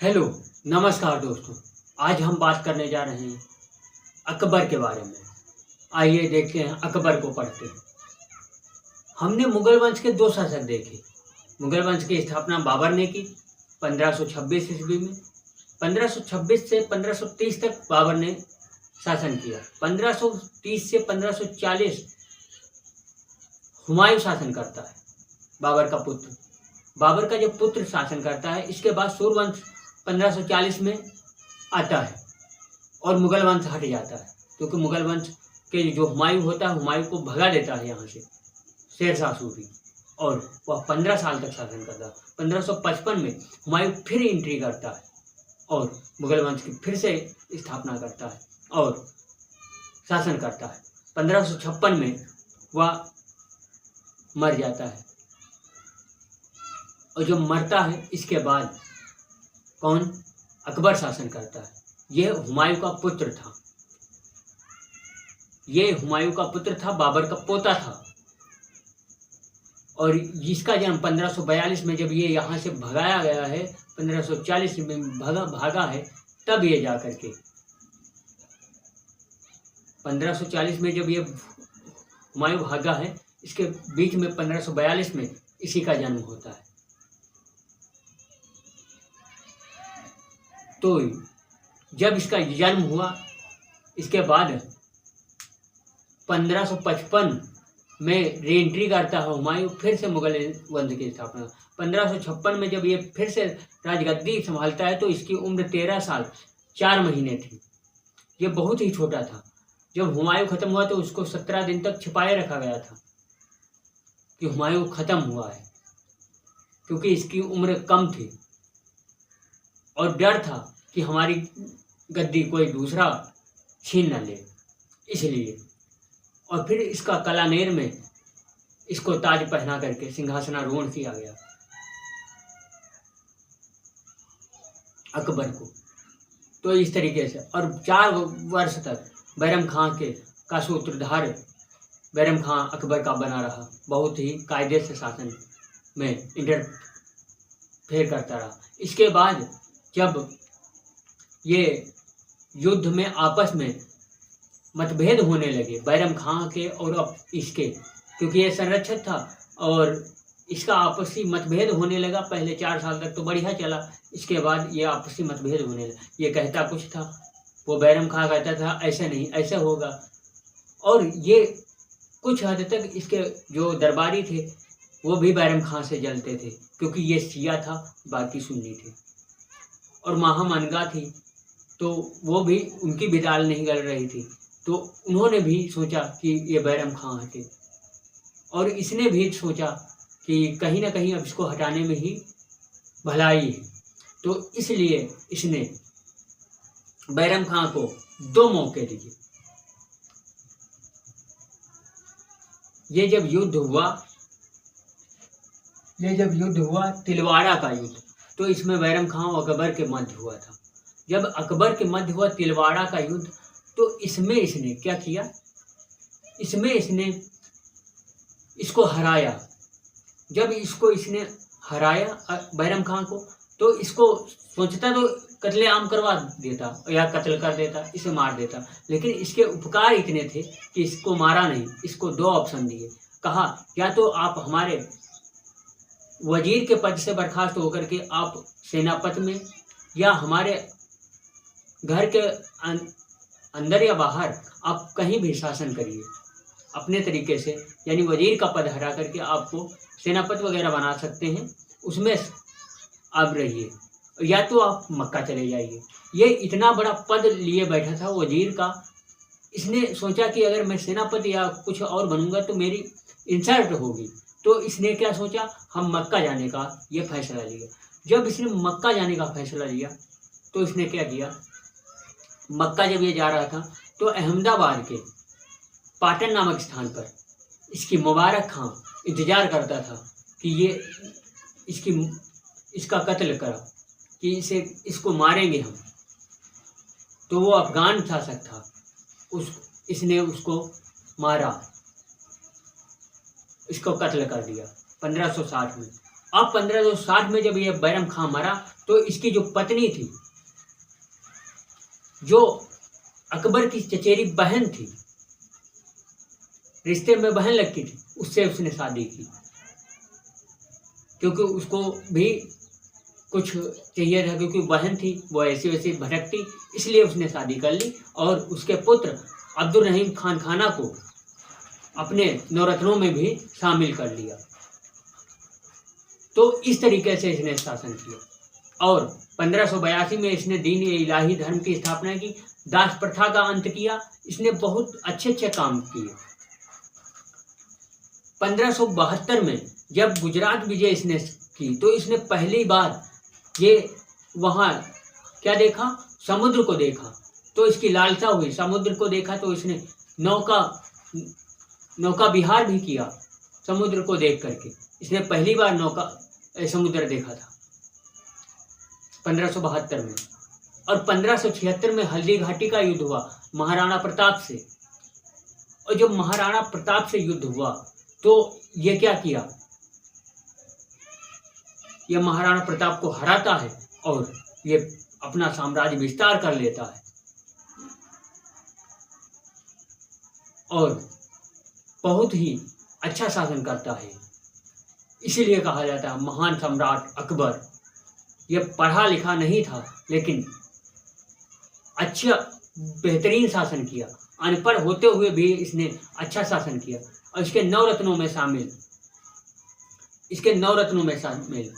Hello, नमस्कार दोस्तों। आज हम बात करने जा रहे हैं अकबर के बारे में। आइए देखते हैं, अकबर को पढ़ते हैं। हमने मुगल वंश के 2 शासक देखे। मुगल वंश की स्थापना बाबर ने की 1526 ईस्वी में। 1526 से 1530 तक बाबर ने शासन किया। 1530 से 1540 हुमायूं शासन करता है, बाबर का पुत्र। बाबर का जब पुत्र शासन करता है, इसके बाद सूर्यवंश 1540 में आता है और मुगल वंश हट जाता है, क्योंकि मुगल वंश के जो हुमायूं होता है, हुमायूं को भगा देता है यहाँ से शेरशाह सूरी, और वह 15 साल तक शासन करता है। 1555 में हुमायूं फिर एंट्री करता है और मुगल वंश की फिर से स्थापना करता है और शासन करता है। 1556 में वह मर जाता है, और जब मरता है इसके बाद कौन? अकबर शासन करता है। यह हुमायूं का पुत्र था। यह हुमायूं का पुत्र था, बाबर का पोता था, और जिसका जन्म 1542 में जब ये यहाँ से भगाया गया है, 1540 में भागा है, तब ये जाकर के 1540 में जब ये हुमायूं भागा है, इसके बीच में 1542 में इसी का जन्म होता है। तो जब इसका जन्म हुआ, इसके बाद 1555 में री एंट्री करता है हुमायूं, फिर से मुगल वंश की स्थापना। 1556 में जब ये फिर से राजगद्दी संभालता है, तो इसकी उम्र 13 साल 4 महीने थी। ये बहुत ही छोटा था। जब हुमायूं खत्म हुआ तो उसको 17 दिन तक छिपाए रखा गया था कि हुमायूं खत्म हुआ है, क्योंकि इसकी उम्र कम थी और डर था कि हमारी गद्दी कोई दूसरा छीन न ले, इसलिए। और फिर इसका कलानेर में इसको ताज पहना करके सिंहासनारूढ़ किया गया अकबर को। तो इस तरीके से, और 4 वर्ष तक बैरम खां का सूत्रधार बैरम खां अकबर का बना रहा। बहुत ही कायदे से शासन में इंटरफेयर करता रहा। इसके बाद जब ये युद्ध में आपस में मतभेद होने लगे, बैरम खां के और अब इसके, क्योंकि ये संरक्षक था और इसका आपसी मतभेद होने लगा। पहले 4 साल तक तो बढ़िया चला, इसके बाद ये आपसी मतभेद होने लगा। ये कहता कुछ था, वो बैरम खां कहता था ऐसे नहीं, ऐसे होगा। और ये कुछ हद तक इसके जो दरबारी थे वो भी बैरम खां से जलते थे, क्योंकि ये शिया था, बाकी सुन्नी थे। और महामनगा थी, तो वो भी, उनकी भी दाल नहीं गल रही थी, तो उन्होंने भी सोचा कि ये बैरम खां हटे, और इसने भी सोचा कि कहीं ना कहीं अब इसको हटाने में ही भलाई है। तो इसलिए इसने बैरम खां को 2 मौके दिए। ये जब युद्ध हुआ तिलवाड़ा का युद्ध, तो इसमें बैरम खां और अकबर के मध्य हुआ था। जब अकबर के मध्य हुआ तिलवाड़ा का युद्ध, तो इसमें इसने क्या किया? इसमें इसने इसको हराया। जब इसने हराया बैरम खां को, तो इसको सोचता तो कत्लेआम करवा देता या कत्ल कर देता, इसे मार देता, लेकिन इसके उपकार इतने थे कि इसको मारा नहीं। इसको 2 ऑप्शन दिए। कहा, या तो आप हमारे वजीर के पद से बर्खास्त होकर के आप सेनापति में, या हमारे घर के अंदर या बाहर आप कहीं भी शासन करिए अपने तरीके से, यानी वजीर का पद हटा करके आपको सेनापति वगैरह बना सकते हैं, उसमें आप रहिए, या तो आप मक्का चले जाइए। ये इतना बड़ा पद लिए बैठा था वजीर का। इसने सोचा कि अगर मैं सेनापति या कुछ और बनूंगा तो मेरी इंसल्ट होगी, तो इसने क्या सोचा, हम मक्का जाने का ये फैसला लिया। जब इसने मक्का जाने का फैसला लिया, तो इसने क्या किया, मक्का जब ये जा रहा था, तो अहमदाबाद के पाटन नामक स्थान पर इसकी मुबारक खां इंतजार करता था कि ये इसका कत्ल करा, कि इसको मारेंगे हम। तो वो अफगान शासक था, इसने उसको मारा, इसको कत्ल कर दिया 1560 में। अब 1560 में जब ये बैरम खां मरा, तो इसकी जो पत्नी थी, जो अकबर की चचेरी बहन थी, रिश्ते में बहन लगती थी, उससे उसने शादी की, क्योंकि उसको भी कुछ चाहिए था, क्योंकि बहन थी वो ऐसी वैसी भटकती, इसलिए उसने शादी कर ली और उसके पुत्र अब्दुल रहीम खान खाना को अपने नवरत्नों में भी शामिल कर लिया। तो इस तरीके से इसने शासन किया और 1582 में इसने दीन इलाही धर्म की स्थापना की, दास प्रथा का अंत किया। इसने बहुत अच्छे अच्छे काम किए। 1572 में जब गुजरात विजय इसने की तो इसने पहली बार ये वहाँ क्या देखा, समुद्र को देखा, तो इसकी लालसा हुई। समुद्र को देखा तो इसने नौका विहार भी किया। समुद्र को देख करके इसने पहली बार समुद्र देखा था 1572 में। और 1576 में हल्दी घाटी का युद्ध हुआ महाराणा प्रताप से। और जब महाराणा प्रताप से युद्ध हुआ तो ये क्या किया, ये महाराणा प्रताप को हराता है और ये अपना साम्राज्य विस्तार कर लेता है और बहुत ही अच्छा शासन करता है। इसीलिए कहा जाता है महान सम्राट अकबर। ये पढ़ा लिखा नहीं था लेकिन अच्छा बेहतरीन शासन किया। अनपढ़ होते हुए भी इसने अच्छा शासन किया और इसके नवरत्नों में शामिल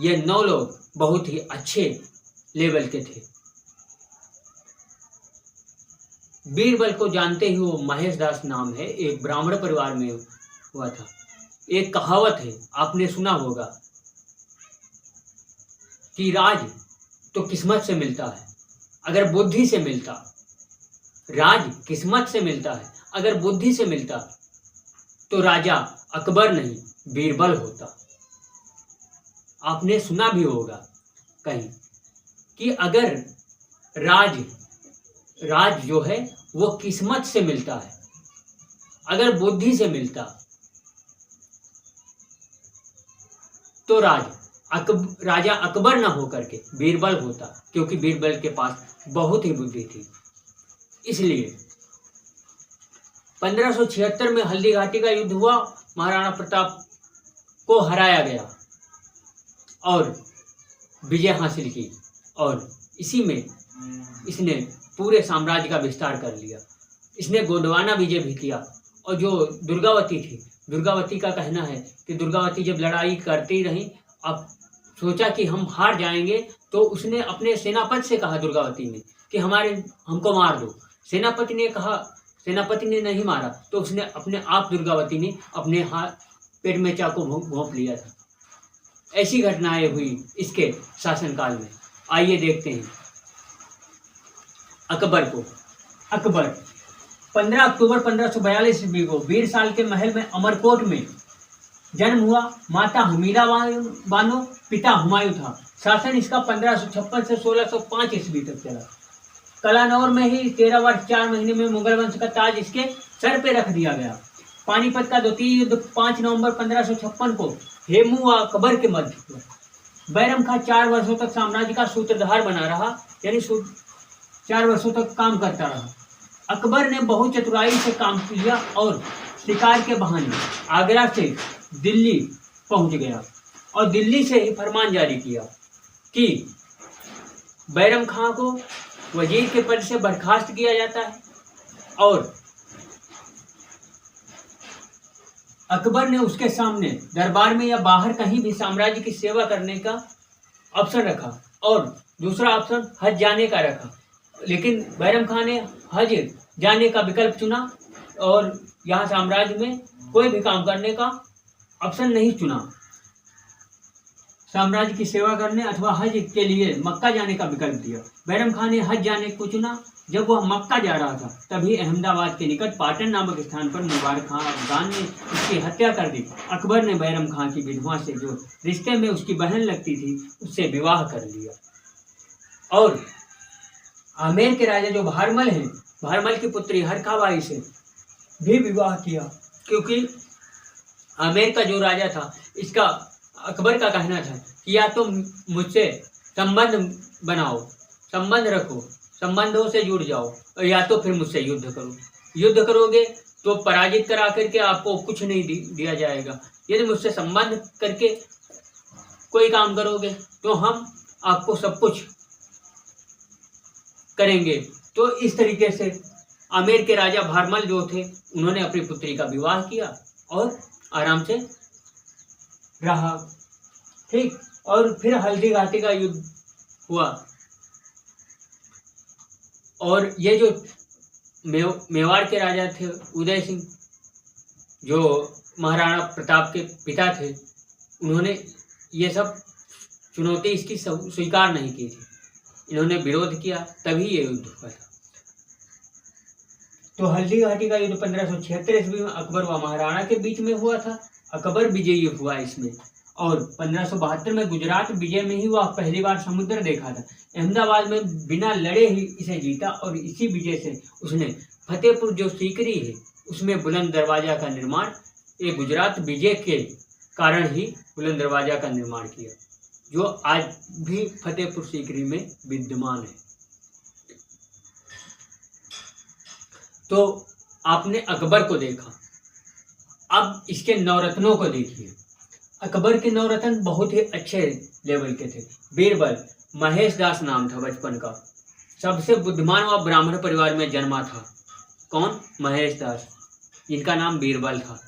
ये 9 लोग बहुत ही अच्छे लेवल के थे। बीरबल को जानते ही वो महेश दास नाम है, एक ब्राह्मण परिवार में हुआ था। एक कहावत है, आपने सुना होगा कि राज तो किस्मत से मिलता है अगर बुद्धि से मिलता। राज किस्मत से मिलता है, अगर बुद्धि से मिलता तो राजा अकबर नहीं बीरबल होता। आपने सुना भी होगा कहीं कि अगर राज जो है वो किस्मत से मिलता है, अगर बुद्धि से मिलता तो राजा अकबर ना होकर के बीरबल होता, क्योंकि बीरबल के पास बहुत ही बुद्धि थी। इसलिए 1576 में हल्दी घाटी का युद्ध हुआ, महाराणा प्रताप को हराया गया और विजय हासिल की और इसी में इसने पूरे साम्राज्य का विस्तार कर लिया। इसने गोंडवाना विजय भी किया और जो दुर्गावती थी, दुर्गावती का कहना है कि दुर्गावती जब लड़ाई करती रही, अब सोचा कि हम हार जाएंगे तो उसने अपने सेनापति से कहा दुर्गावती ने कि हमको मार दो। सेनापति ने नहीं मारा तो उसने अपने आप दुर्गावती ने अपने हाथ पेट में चाकू घोंप लिया था। ऐसी घटनाएं हुई इसके शासनकाल में। आइए देखते हैं अकबर को। अकबर 15 अक्टूबर 1542 ईस्वी को बीरसाल के महल में अमरकोट में जन्म हुआ। माता हमीरा बानो, पिता हुमायूं था। शासन इसका 1556 से 1605 ईस्वी तक चला। कलानौर में ही 13 वर्ष 4 महीने में मुगल वंश का ताज इसके सर पे रख दिया गया। पानीपत का द्वितीय युद्ध 5 नवंबर 1556 को हेमू व अकबर के मध्य हुआ। बैरम खां 4 वर्षों तक साम्राज्य का सूत्रधार बना रहा, यानी 4 वर्षों तक काम करता रहा। अकबर ने बहुत चतुराई से काम किया और शिकार के बहाने आगरा से दिल्ली पहुंच गया और दिल्ली से ही फरमान जारी किया कि बैरम खां को वजीर के पद से बर्खास्त किया जाता है और अकबर ने उसके सामने दरबार में या बाहर कहीं भी साम्राज्य की सेवा करने का ऑप्शन रखा और दूसरा ऑप्शन हज जाने का रखा। लेकिन बैरम खान ने हज जाने का विकल्प चुना और यहाँ साम्राज्य में कोई भी काम करने का ऑप्शन नहीं चुना। साम्राज्य की सेवा करने अथवा हज के लिए मक्का जाने का विकल्प दिया। बैरम खान ने हज जाने को चुना। जब वह मक्का जा रहा था तभी अहमदाबाद के निकट पाटन नामक स्थान पर मुबारक खां अफगान ने उसकी हत्या कर दी। अकबर ने बैरम खां की विधवा से, जो रिश्ते में उसकी बहन लगती थी, उससे विवाह कर लिया और आमेर के राजा जो भारमल हैं, भारमल की पुत्री हरखाबाई से भी विवाह किया, क्योंकि आमेर का जो राजा था, इसका अकबर का कहना था कि या तो मुझसे संबंध बनाओ, संबंध रखो, संबंधों से जुड़ जाओ, और या तो फिर मुझसे युद्ध करो। युद्ध करोगे तो पराजित करा करके आपको कुछ नहीं दिया जाएगा। यदि मुझसे संबंध करके कोई काम करोगे तो हम आपको सब कुछ करेंगे। तो इस तरीके से आमेर के राजा भारमल जो थे उन्होंने अपनी पुत्री का विवाह किया और आराम से रहा। ठीक, और फिर हल्दी घाटी का युद्ध हुआ और ये जो मेवाड़ के राजा थे उदय सिंह, जो महाराणा प्रताप के पिता थे, उन्होंने ये सब चुनौती इसकी स्वीकार नहीं की थी। इन्होंने विरोध किया, तभी ये युद्ध हुआ था। तो हल्दी घाटी का युद्ध 1576 ईस्वी में अकबर व महाराणा के बीच में हुआ था। अकबर विजयी हुआ इसमें, और 1572 में गुजरात विजय में ही वह पहली बार समुद्र देखा था। अहमदाबाद में बिना लड़े ही इसे जीता, और इसी विजय से उसने फतेहपुर जो सीकरी है उसमें बुलंद दरवाजा का निर्माण, ये गुजरात विजय के कारण ही बुलंद दरवाजा का निर्माण किया, जो आज भी फतेहपुर सीकरी में विद्यमान है। तो आपने अकबर को देखा, अब इसके नवरत्नों को देखिए। अकबर के नवरत्न बहुत ही अच्छे लेवल के थे। बीरबल, महेश दास नाम था बचपन का, सबसे बुद्धिमान व ब्राह्मण परिवार में जन्मा था। कौन? महेश दास, इनका नाम बीरबल था।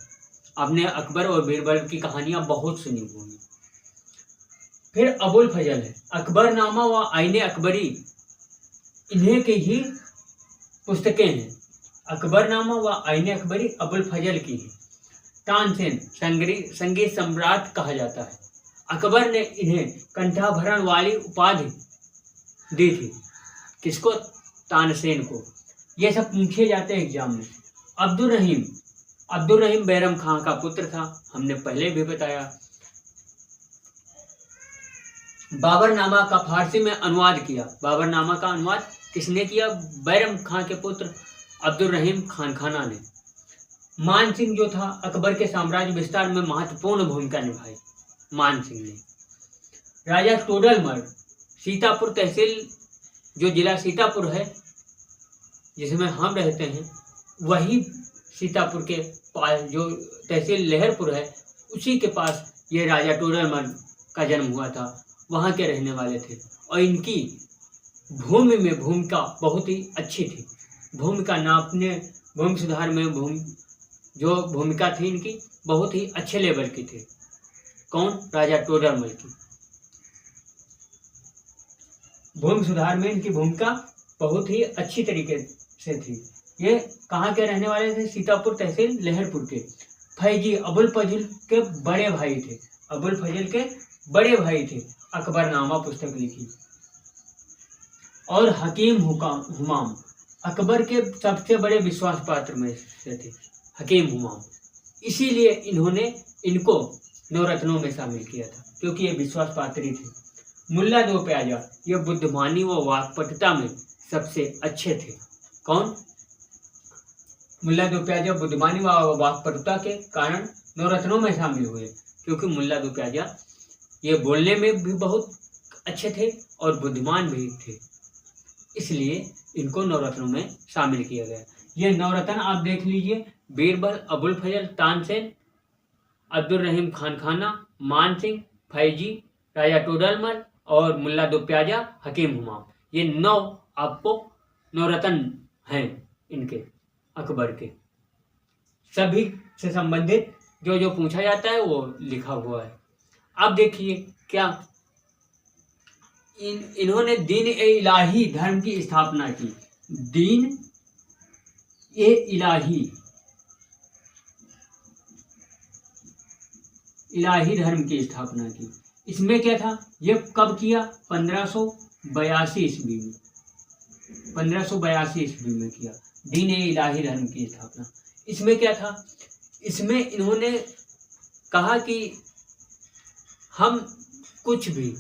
आपने अकबर और बीरबल की कहानियां बहुत सुनी होंगी। फिर अबुल फजल है, अकबर नामा व आईने अकबरी इन्हीं की ही पुस्तकें हैं। अकबर नामा व आईने अकबरी अबुल फजल की है। तानसेन संगीत सम्राट कहा जाता है। अकबर ने इन्हें कंठाभरण वाली उपाधि दी थी। किसको? तानसेन को। ये सब पूछे जाते हैं एग्जाम में। अब्दुल रहीम बैरम खां का पुत्र था, हमने पहले भी बताया। बाबरनामा का फारसी में अनुवाद किया। बाबरनामा का अनुवाद किसने किया? बैरम खां के पुत्र अब्दुल रहीम खाना ने। मान सिंह जो था अकबर के साम्राज्य विस्तार में महत्वपूर्ण भूमिका निभाई। मान सिंह ने। राजा टोडरमल, सीतापुर तहसील जो जिला सीतापुर है जिसमें हम रहते हैं, वही सीतापुर के पास जो तहसील लहरपुर है उसी के पास ये राजा टोडरमल का जन्म हुआ था। वहाँ के रहने वाले थे और इनकी भूमि में भूमिका बहुत ही अच्छी थी। भूमिका नापने, भूमि सुधार में जो भूमिका थी इनकी बहुत ही अच्छे लेवल की थी। कौन? राजा टोडरमल की। भूमि सुधार में इनकी भूमिका बहुत ही अच्छी तरीके से थी। ये कहाँ के रहने वाले थे? सीतापुर तहसील लहरपुर के। फैजी अबुल फजल के बड़े भाई थे। अबुल फजल के बड़े भाई थे। अकबरनामा पुस्तक लिखी। और हकीम हुमाम अकबर के सबसे बड़े विश्वास पात्र में से थे। हकीम हुमाम, इसीलिए इन्होंने इनको नवरत्नों में शामिल किया था, क्योंकि ये विश्वास पात्री थे। मुल्ला दो प्याजा, ये बुद्धिमानी व वाक्पटुता में सबसे अच्छे थे। कौन? मुल्ला दो प्याजा बुद्धिमानी व वाक्पटुता के कारण नवरत्नों में शामिल हुए, क्योंकि मुल्ला दो प्याजा ये बोलने में भी बहुत अच्छे थे और बुद्धिमान भी थे, इसलिए इनको नवरत्नों में शामिल किया गया। ये नवरत्न आप देख लीजिए: बीरबल, अबुल फजल, तानसेन, अब्दुल रहीम खाना, मान सिंह, फैजी, राजा टोडरमल और मुल्ला दो प्याजा, हकीम हुमाम। ये 9 आपको नवरत्न हैं इनके, अकबर के। सभी से संबंधित जो जो पूछा जाता है वो लिखा हुआ है। अब देखिए क्या इन्होंने दीन ए इलाही धर्म की स्थापना की। दीन ए इलाही धर्म की स्थापना की। इसमें क्या था? ये कब किया? 1582 ईस्वी में। 1582 ईस्वी में किया दीन ए इलाही धर्म की स्थापना। इसमें क्या था? इसमें इन्होंने कहा कि हम कुछ भी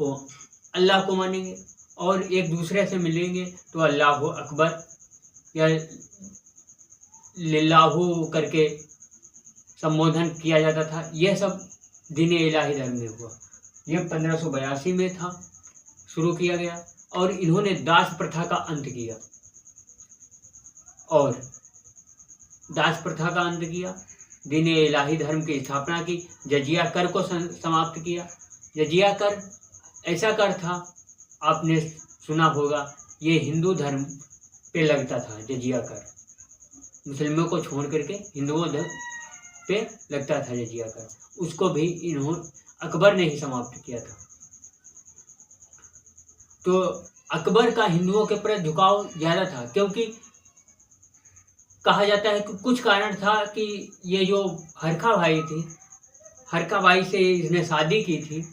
हो अल्लाह को मानेंगे और एक दूसरे से मिलेंगे तो अल्लाह अकबर या लिल्लाहु करके संबोधन किया जाता था। यह सब दीन इलाही धर्म में हुआ। यह 1582 में था। शुरू किया गया और इन्होंने दास प्रथा का अंत किया और दास प्रथा का अंत किया, दीन इलाही धर्म की स्थापना की, जजिया कर को समाप्त किया। जजिया कर ऐसा कर था, आपने सुना होगा, ये हिंदू धर्म पे लगता था जजिया कर, मुस्लिमों को छोड़ करके हिंदुओं पे लगता था जजिया कर, उसको भी अकबर ने ही समाप्त किया था। तो अकबर का हिंदुओं के प्रति झुकाव ज़्यादा था, क्योंकि कहा जाता है कि कुछ कारण था कि ये जो हरखा भाई थी, हरखा भाई से इसने शादी की थी,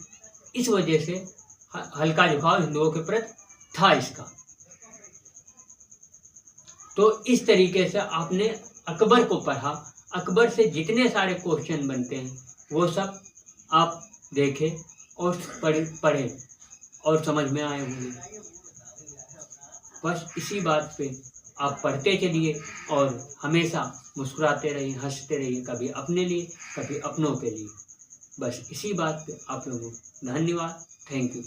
इस वजह से हल्का झुकाव हिंदुओं के प्रति था इसका। तो इस तरीके से आपने अकबर को पढ़ा, अकबर से जितने सारे क्वेश्चन बनते हैं वो सब आप देखें और पढ़ें और समझ में आए होंगे। बस इसी बात पे आप पढ़ते चलिए और हमेशा मुस्कुराते रहिए, हंसते रहिए, कभी अपने लिए कभी अपनों के लिए। बस इसी बात पे आप लोगों को धन्यवाद, थैंक यू।